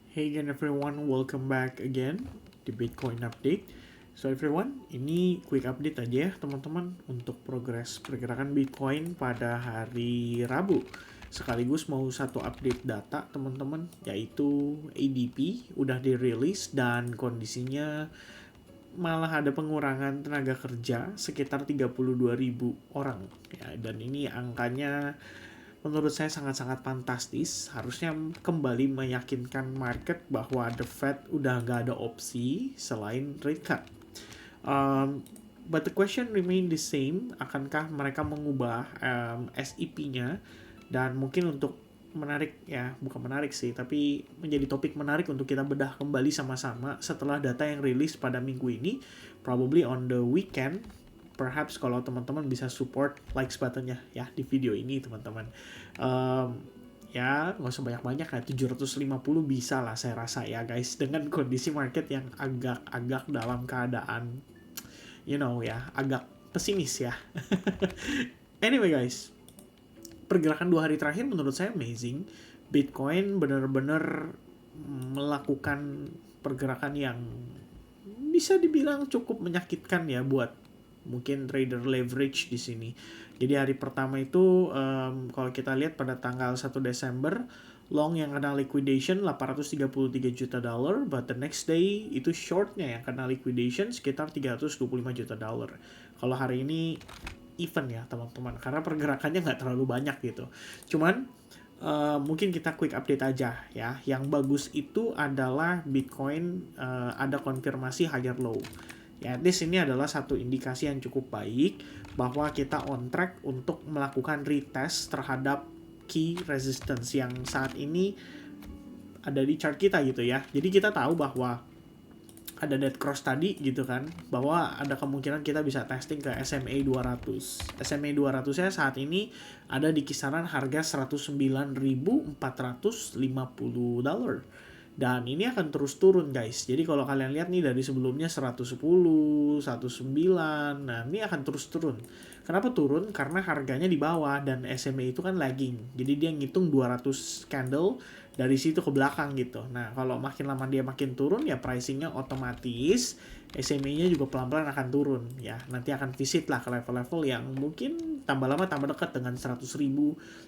Hey again everyone, welcome back again di Bitcoin Update. So everyone, ini quick update aja ya teman-teman untuk progres pergerakan Bitcoin pada hari Rabu. Sekaligus mau satu update data teman-teman, yaitu ADP udah dirilis dan kondisinya malah ada pengurangan tenaga kerja sekitar 32.000 orang ya, dan ini angkanya menurut saya sangat-sangat fantastis. Harusnya kembali meyakinkan market bahwa the Fed udah nggak ada opsi selain rate cut. But the question remain the same, akankah mereka mengubah SEP-nya, dan mungkin untuk menarik ya, bukan menarik sih, tapi menjadi topik menarik untuk kita bedah kembali sama-sama setelah data yang rilis pada minggu ini, probably on the weekend. Perhaps kalau teman-teman bisa support likes buttonnya ya di video ini teman-teman. Ya nggak usah banyak-banyak ya, 750 bisa lah saya rasa ya guys, dengan kondisi market yang agak-agak dalam keadaan ya agak pesimis ya. Anyway guys, pergerakan 2 hari terakhir menurut saya amazing. Bitcoin benar-benar melakukan pergerakan yang bisa dibilang cukup menyakitkan ya buat mungkin trader leverage di sini. Jadi hari pertama itu kalau kita lihat pada tanggal 1 Desember, long yang kena liquidation 833 juta dolar, but the next day itu shortnya yang kena liquidation sekitar 325 juta dolar. Kalau hari ini even ya teman-teman, karena pergerakannya nggak terlalu banyak gitu. Cuman mungkin kita quick update aja ya. Yang bagus itu adalah Bitcoin ada konfirmasi higher low. Ya, di sini adalah satu indikasi yang cukup baik bahwa kita on track untuk melakukan retest terhadap key resistance yang saat ini ada di chart kita gitu ya. Jadi kita tahu bahwa ada dead cross tadi gitu kan, bahwa ada kemungkinan kita bisa testing ke SMA 200. SMA 200-nya saat ini ada di kisaran harga 109.450 dolar. Dan ini akan terus turun guys. Jadi kalau kalian lihat nih dari sebelumnya 110, 109, nah ini akan terus turun. Kenapa turun? Karena harganya di bawah dan SMA itu kan lagging. Jadi dia ngitung 200 candle dari situ ke belakang gitu. Nah kalau makin lama dia makin turun ya pricingnya otomatis SMA-nya juga pelan-pelan akan turun ya. Nanti akan visit lah ke level-level yang mungkin tambah lama tambah dekat dengan 100.000,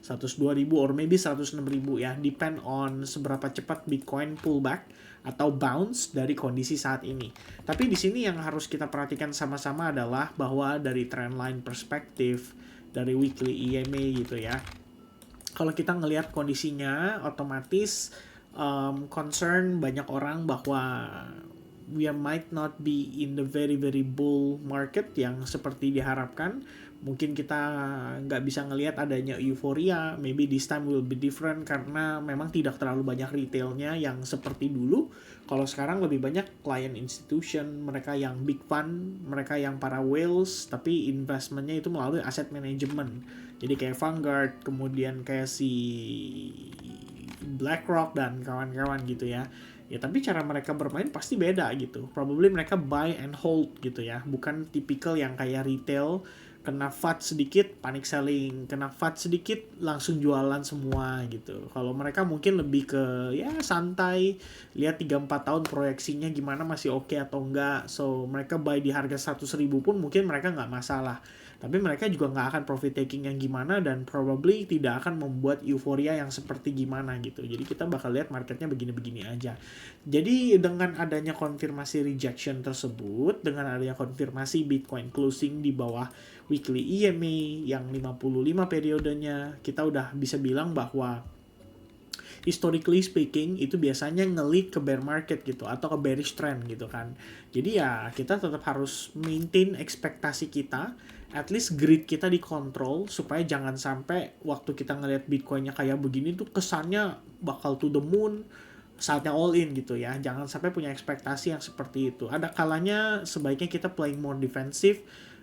102.000, or maybe 106.000 ya. Depend on seberapa cepat Bitcoin pullback atau bounce dari kondisi saat ini. Tapi di sini yang harus kita perhatikan sama-sama adalah bahwa dari trendline perspektif, dari weekly EMA gitu ya, kalau kita ngelihat kondisinya otomatis concern banyak orang bahwa we might not be in the very very bull market yang seperti diharapkan. Mungkin kita nggak bisa ngelihat adanya euforia. Maybe this time will be different karena memang tidak terlalu banyak retailnya yang seperti dulu. Kalau sekarang lebih banyak client institution, mereka yang big fund, mereka yang para whales, tapi investmentnya itu melalui asset management. Jadi kayak Vanguard, kemudian kayak si BlackRock dan kawan-kawan gitu ya. Ya tapi cara mereka bermain pasti beda gitu. Probably mereka buy and hold gitu ya. Bukan tipikal yang kayak retail, kena FUD sedikit panic selling, kena FUD sedikit langsung jualan semua gitu. Kalau mereka mungkin lebih ke ya santai, lihat 3-4 tahun proyeksinya gimana, masih oke atau enggak. So mereka buy di harga 100.000 pun mungkin mereka nggak masalah. Tapi mereka juga nggak akan profit taking yang gimana dan probably tidak akan membuat euforia yang seperti gimana gitu. Jadi kita bakal lihat marketnya begini-begini aja. Jadi dengan adanya konfirmasi rejection tersebut, dengan adanya konfirmasi Bitcoin closing di bawah weekly EMA yang 55 periodenya, kita udah bisa bilang bahwa historically speaking itu biasanya nge-lead ke bear market gitu atau ke bearish trend gitu kan. Jadi ya kita tetap harus maintain ekspektasi kita, at least greed kita dikontrol supaya jangan sampai waktu kita ngelihat Bitcoinnya kayak begini tuh kesannya bakal to the moon, saatnya all in gitu ya. Jangan sampai punya ekspektasi yang seperti itu. Ada kalanya sebaiknya kita playing more defensive,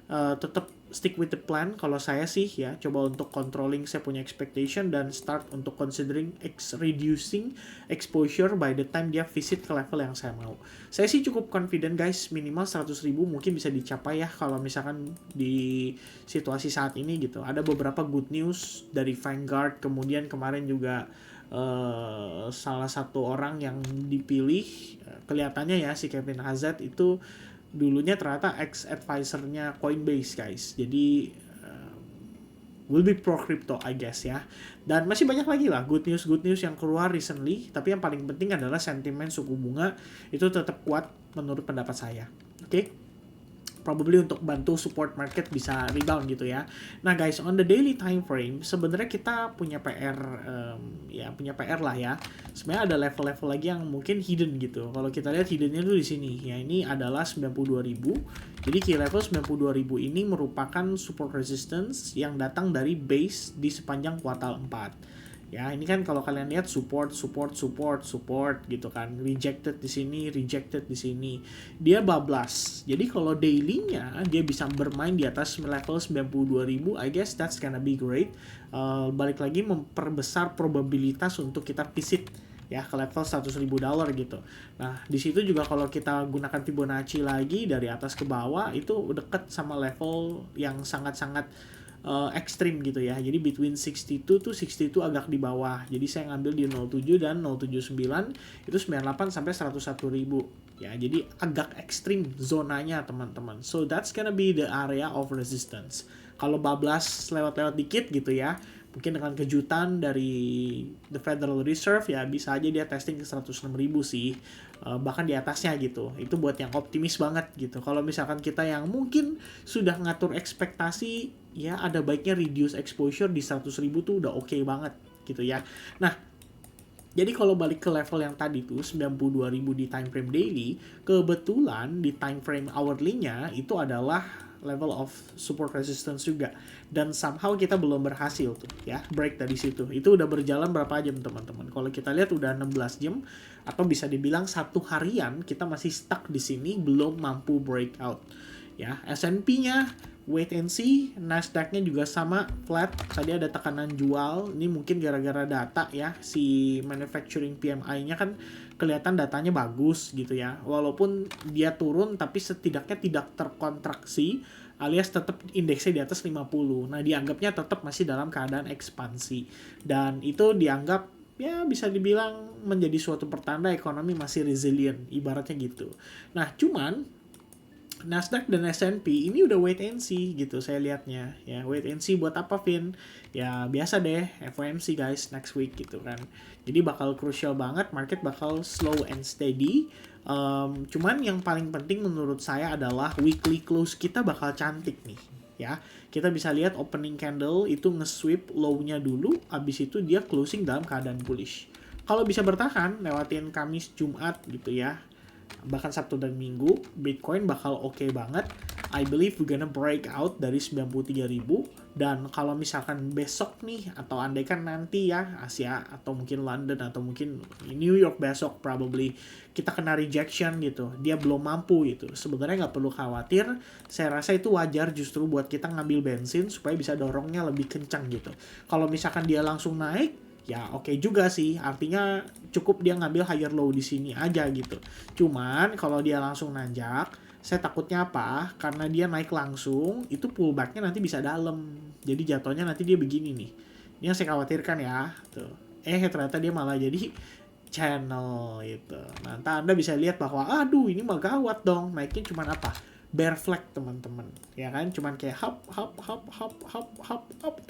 tetap stick with the plan. Kalau saya sih ya coba untuk controlling saya punya expectation dan start untuk considering reducing exposure by the time dia visit ke level yang saya mau. Saya sih cukup confident guys, minimal 100.000 mungkin bisa dicapai ya kalau misalkan di situasi saat ini gitu. Ada beberapa good news dari Vanguard, kemudian kemarin juga salah satu orang yang dipilih, kelihatannya ya si Kevin Hazard itu dulunya ternyata ex-advisornya Coinbase guys. Jadi will be pro crypto I guess ya. Dan masih banyak lagi lah good news yang keluar recently. Tapi yang paling penting adalah sentimen suku bunga itu tetap kuat menurut pendapat saya. Oke? Probably untuk bantu support market bisa rebound gitu ya. Nah guys, on the daily time frame sebenarnya kita punya PR, punya PR lah ya. Sebenarnya ada level-level lagi yang mungkin hidden gitu. Kalau kita lihat hiddennya tuh di sini ya, ini adalah 92.000. Jadi key level 92.000 ini merupakan support resistance yang datang dari base di sepanjang kuartal 4. Ya, ini kan kalau kalian lihat support gitu kan. Rejected di sini, rejected di sini. Dia bablas. Jadi kalau daily-nya dia bisa bermain di atas level 92.000, I guess that's gonna be great. Balik lagi memperbesar probabilitas untuk kita visit ya ke level $100.000 gitu. Nah, di situ juga kalau kita gunakan Fibonacci lagi dari atas ke bawah itu deket sama level yang sangat-sangat ekstrim gitu ya. Jadi between 62 to 62 agak di bawah. Jadi saya ngambil di 07 dan 079 itu 98 sampai 101.000. Ya, jadi agak ekstrim zonanya teman-teman. So that's gonna be the area of resistance. Kalau bablas lewat-lewat dikit gitu ya, mungkin dengan kejutan dari the Federal Reserve ya bisa aja dia testing ke 106.000 sih. Bahkan di atasnya gitu. Itu buat yang optimis banget gitu. Kalau misalkan kita yang mungkin sudah ngatur ekspektasi, ya ada baiknya reduce exposure di 100.000 tuh udah oke banget gitu ya. Nah, jadi kalau balik ke level yang tadi tuh 92.000 di time frame daily, kebetulan di time frame hourly-nya itu adalah level of support resistance juga. Dan somehow kita belum berhasil tuh ya break dari situ. Itu udah berjalan berapa jam teman-teman? Kalau kita lihat udah 16 jam atau bisa dibilang satu harian kita masih stuck di sini belum mampu breakout. Ya, S&P-nya wait and see, Nasdaq-nya juga sama flat. Tadi ada tekanan jual. Ini mungkin gara-gara data ya, si manufacturing PMI-nya kan kelihatan datanya bagus gitu ya. Walaupun dia turun tapi setidaknya tidak terkontraksi alias tetap indeksnya di atas 50. Nah, dianggapnya tetap masih dalam keadaan ekspansi. Dan itu dianggap ya bisa dibilang menjadi suatu pertanda ekonomi masih resilient, ibaratnya gitu. Nah, cuman Nasdaq dan S&P ini udah wait and see gitu saya lihatnya ya. Wait and see buat apa, Vin? Ya biasa deh, FOMC guys next week gitu kan. Jadi bakal crucial banget, market bakal slow and steady. Cuman yang paling penting menurut saya adalah weekly close kita bakal cantik nih ya. Kita bisa lihat opening candle itu nge-sweep low-nya dulu, abis itu dia closing dalam keadaan bullish. Kalau bisa bertahan lewatin Kamis, Jumat gitu ya, bahkan Sabtu dan Minggu, Bitcoin bakal oke banget. I believe we're gonna break out dari 93.000. Dan kalau misalkan besok nih, atau andaikan nanti ya, Asia, atau mungkin London, atau mungkin New York besok probably, kita kena rejection gitu, dia belum mampu gitu, sebenarnya nggak perlu khawatir. Saya rasa itu wajar justru buat kita ngambil bensin supaya bisa dorongnya lebih kencang gitu. Kalau misalkan dia langsung naik, ya oke juga sih, artinya cukup dia ngambil higher low di sini aja gitu. Cuman kalau dia langsung nanjak, saya takutnya apa? Karena dia naik langsung, itu pullbacknya nanti bisa dalam. Jadi jatuhnya nanti dia begini nih. Ini yang saya khawatirkan ya. Tuh. Ternyata dia malah jadi channel itu. Nah, Anda bisa lihat bahwa aduh ini mah gawat dong. Naiknya cuman apa? Bear flag teman-teman. Ya kan? Cuman kayak hop.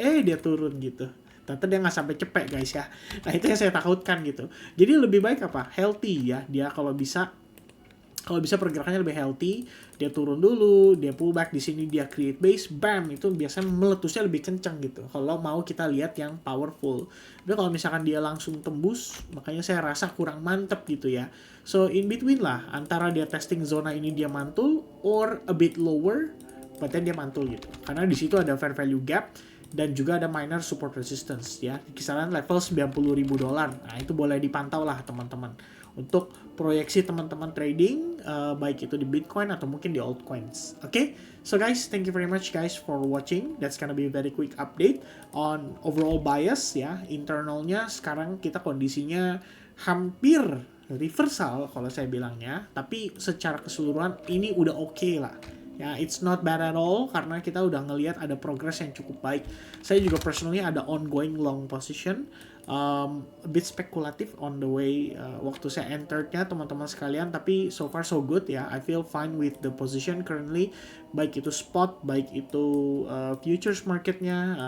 Dia turun gitu. Ternyata dia nggak sampai cepet guys ya. Nah itu yang saya takutkan gitu. Jadi lebih baik apa? Healthy ya. Dia kalau bisa pergerakannya lebih healthy, dia turun dulu, dia pullback di sini, dia create base, bam, itu biasanya meletusnya lebih kencang gitu. Kalau mau kita lihat yang powerful. Tapi kalau misalkan dia langsung tembus, makanya saya rasa kurang mantep gitu ya. So in between lah, antara dia testing zona ini dia mantul, or a bit lower, berarti dia mantul gitu. Karena di situ ada fair value gap, dan juga ada minor support resistance ya, kisaran level $90.000. Nah itu boleh dipantau lah teman-teman untuk proyeksi teman-teman trading, baik itu di Bitcoin atau mungkin di altcoins. Oke, so guys, thank you very much guys for watching. That's gonna be a very quick update on overall bias ya. Internalnya sekarang kita kondisinya hampir reversal kalau saya bilangnya, tapi secara keseluruhan ini udah oke lah. Ya, it's not bad at all karena kita udah ngelihat ada progress yang cukup baik. Saya juga personally ada ongoing long position. a bit spekulatif on the way waktu saya enterednya teman-teman sekalian, tapi so far so good ya. I feel fine with the position currently, baik itu spot, baik itu futures marketnya,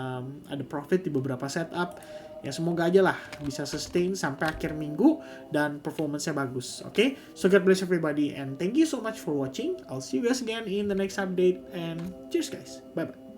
ada profit di beberapa setup. Ya semoga aja lah bisa sustain sampai akhir minggu dan performance-nya bagus. Okay? So God bless everybody and thank you so much for watching. I'll see you guys again in the next update and cheers guys. Bye bye.